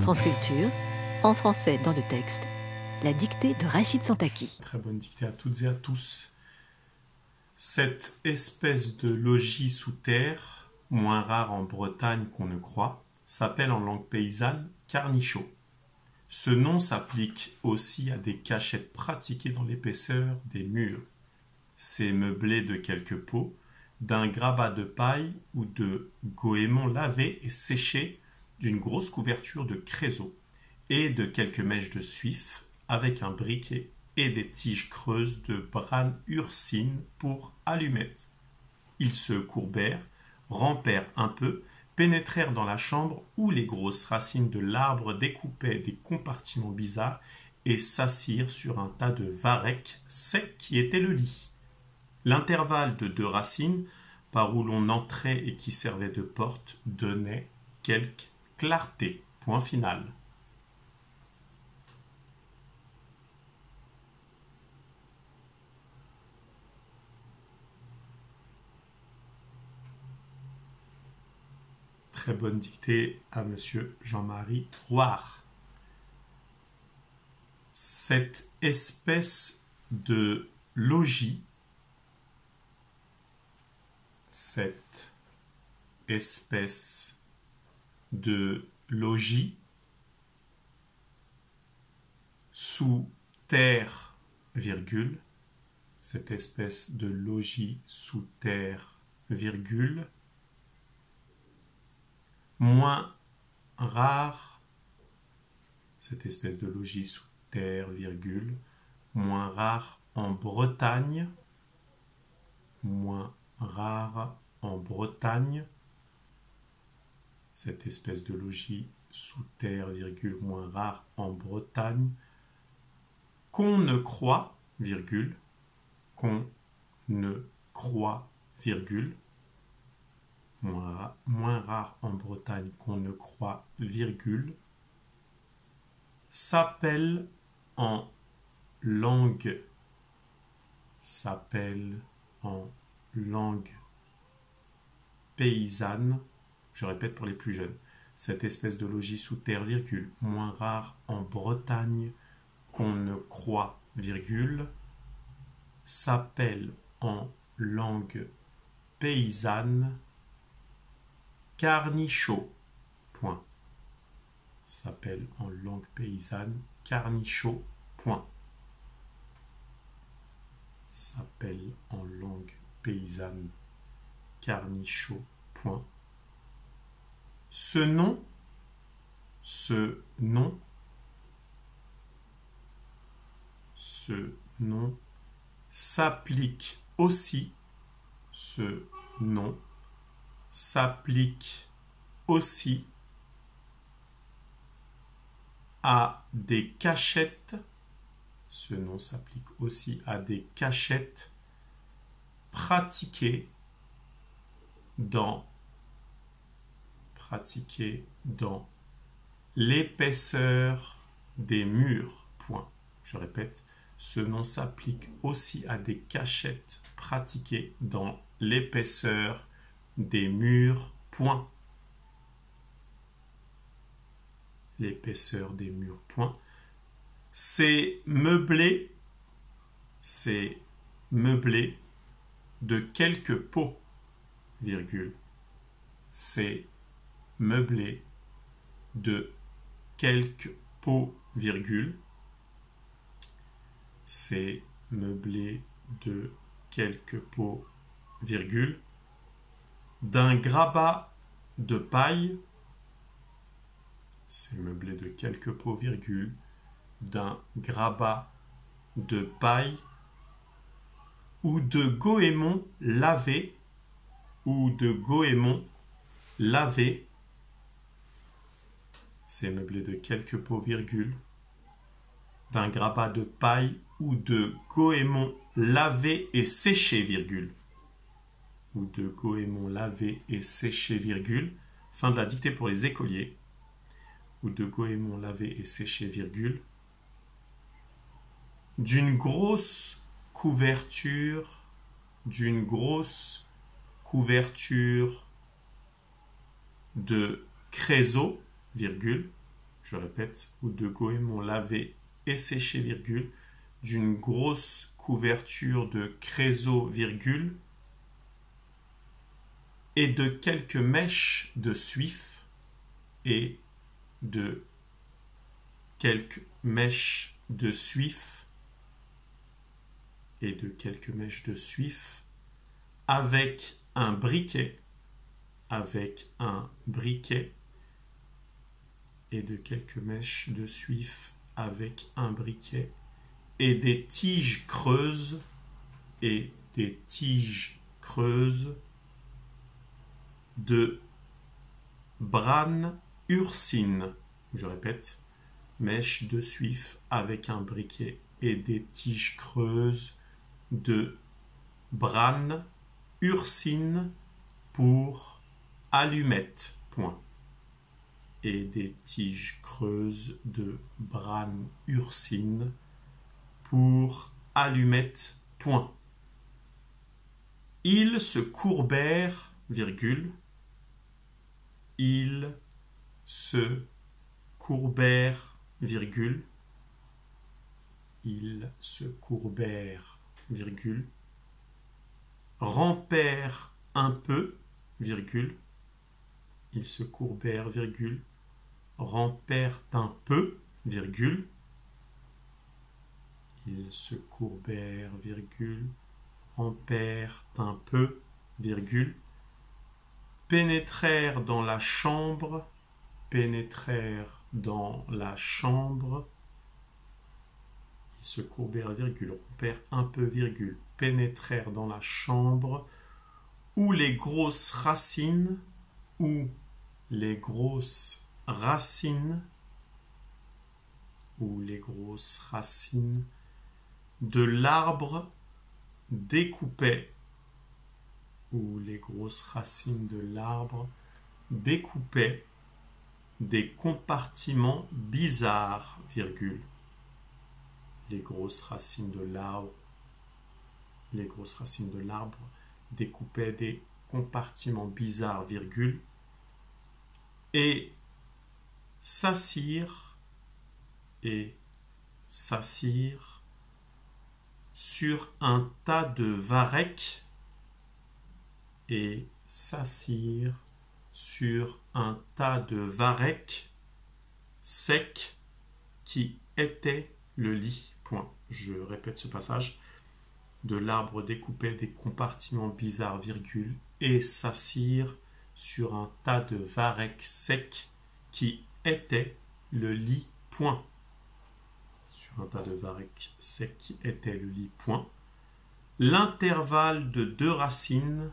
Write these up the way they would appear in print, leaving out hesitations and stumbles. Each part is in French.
France Culture, en français dans le texte, la dictée de Rachid Santaki. Très bonne dictée à toutes et à tous. Cette espèce de logis sous terre, moins rare en Bretagne qu'on ne croit, s'appelle en langue paysanne carnichot. Ce nom s'applique aussi à des cachettes pratiquées dans l'épaisseur des murs. C'est meublé de quelques pots, d'un grabat de paille ou de goémon lavé et séché, d'une grosse couverture de créseau et de quelques mèches de suif avec un briquet et des tiges creuses de brane ursine pour allumettes. Ils se courbèrent, rampèrent un peu, pénétrèrent dans la chambre où les grosses racines de l'arbre découpaient des compartiments bizarres et s'assirent sur un tas de varech sec qui était le lit. L'intervalle de deux racines, par où l'on entrait et qui servait de porte, donnait quelque clarté. Point final. Très bonne dictée à Monsieur Jean-Marie Rouard. Cette espèce de logis, sous terre, virgule, cette espèce de logis sous terre, virgule, moins rare, cette espèce de logis sous terre, virgule, moins rare en Bretagne, moins rare en Bretagne, cette espèce de logis sous terre, virgule, moins rare en Bretagne, qu'on ne croit, virgule, qu'on ne croit, virgule, moins rare en Bretagne qu'on ne croit, virgule, s'appelle en langue paysanne, je répète pour les plus jeunes, cette espèce de logis sous terre, virgule, moins rare en Bretagne qu'on ne croit, virgule, s'appelle en langue paysanne carnichot. Point. S'appelle en langue paysanne carnichot. Point. S'appelle en langue paysanne carnichot. Point. Ce nom s'applique aussi, à des cachettes, pratiquées dans l'épaisseur des murs. Point. Je répète, ce nom s'applique aussi à des cachettes pratiquées dans l'épaisseur des murs. Point. L'épaisseur des murs. Point. C'est meublé de quelques pots, virgule. C'est meublé de quelques pots, virgule. C'est meublé de quelques pots, virgule. D'un grabat de paille, c'est meublé de quelques pots, virgule. D'un grabat de paille ou de goémon lavé, c'est meublé de quelques pots, virgule. D'un grabat de paille ou de goémon lavé et séché, virgule. Ou de goémon lavé et séché, virgule. Fin de la dictée pour les écoliers. Ou de goémon lavé et séché, virgule. D'une grosse couverture de créseau, virgule. je répète, où de goëmons ont lavé et séché, virgule, d'une grosse couverture de créseau, virgule, et de quelques mèches de suif, et de quelques mèches de suif, et de quelques mèches de suif, avec un briquet, et de quelques mèches de suif avec un briquet, et des tiges creuses, de brane ursine. Je répète, mèches de suif avec un briquet et des tiges creuses de brane ursine pour allumettes. Point. Et des tiges creuses de brane ursine pour allumettes. Point. Ils se courbèrent, virgule, ils se courbèrent, virgule, ils se courbèrent, virgule, rampèrent un peu, virgule, ils se courbèrent, virgule, rampèrent un peu, virgule, ils se courbèrent, virgule, rampèrent un peu, virgule, pénétrèrent dans la chambre, ils se courbèrent, virgule, rampèrent un peu, virgule, pénétrèrent dans la chambre, où les grosses racines, de l'arbre découpaient, des compartiments bizarres, virgule. Les grosses racines de l'arbre découpaient des compartiments bizarres, virgule, et s'assirent sur un tas de varechs, secs qui étaient le lit. Point. Je répète ce passage. De l'arbre découpait des compartiments bizarres, virgule, et s'assirent sur un tas de varechs secs qui étaient le lit. Point. Sur un tas de varechs secs qui étaient le lit. Point. L'intervalle de deux racines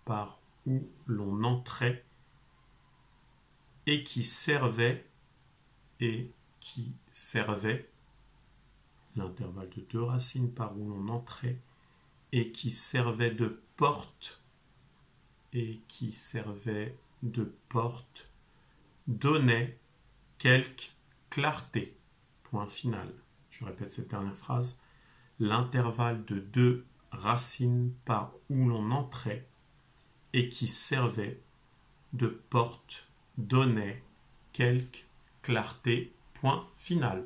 par où l'on entrait, et qui servait, l'intervalle de deux racines par où l'on entrait, et qui servait de porte, donnait quelque clarté. Point final. Je répète cette dernière phrase. L'intervalle de deux racines par où l'on entrait et qui servait de porte donnait quelque clarté. Point final.